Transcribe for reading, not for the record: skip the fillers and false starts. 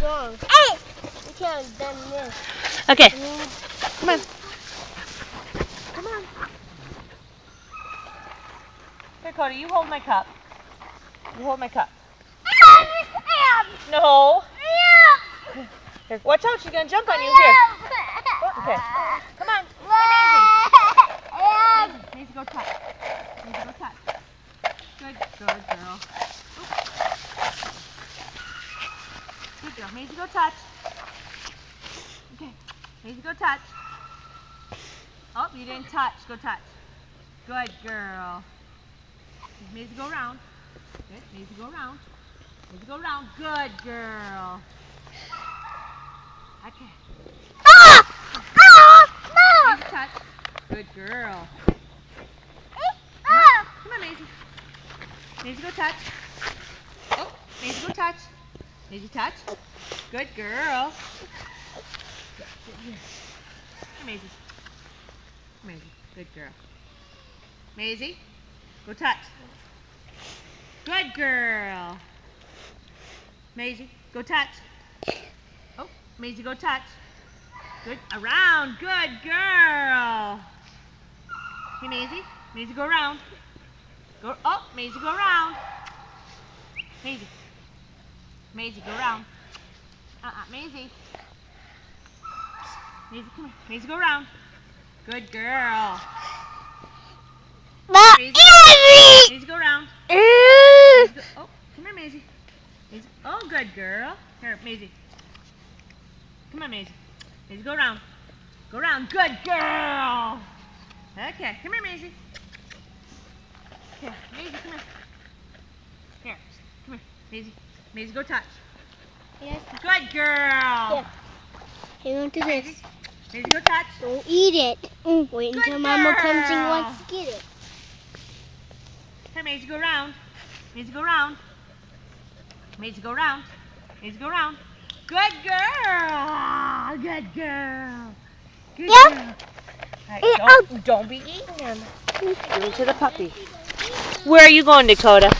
strong. Hey! You can't have done this. Okay. Come on. Come on. Here, Cody, you hold my cup. You hold my cup. No. Here, watch out, she's going to jump on you. Here. Okay. Come on. Maisie, go touch. Maisie, go touch. Good girl. Good girl. Maisie, go touch. Okay. Maisie, go touch. Oh, you didn't touch. Go touch. Good girl. Maisie, go around. Good. Maisie, go around. Maisie, go around. Good girl. Okay. Maisie, touch. Good girl. Come on, Maisie. Maisie, go touch. Oh, Maisie, go touch. Maisie, touch. Good girl. Here, Maisie. Maisie, good girl. Maisie, go touch. Good girl. Maisie, go touch. Oh, Maisie, go touch. Good. Around. Good girl. Hey, Maisie. Maisie, go around. Go. Oh, Maisie, go around. Maisie. Maisie, go around. Maisie. Maisie, come here. Maisie, go around. Good girl. Maisie, Maisie, go around. Maisie, go, oh, come here, Maisie. Maisie. Oh, good girl. Here, Maisie. Come on, Maisie. Maisie, go around. Go around. Good girl. Okay, come here, Maisie. Here, Maisie, come here. Here, come here. Maisie. Maisie, go touch. Yes. Good girl. Yeah. Hang on to this. Maisie, go touch. Don't eat it. Wait until Mama comes and wants to get it. Here, Maisie, go around. Maisie, go around. Maisie, go around. Maisie, go around. Good girl. Good girl. Good girl. Right, don't be eating them. Give them to the puppy. Where are you going, Dakota?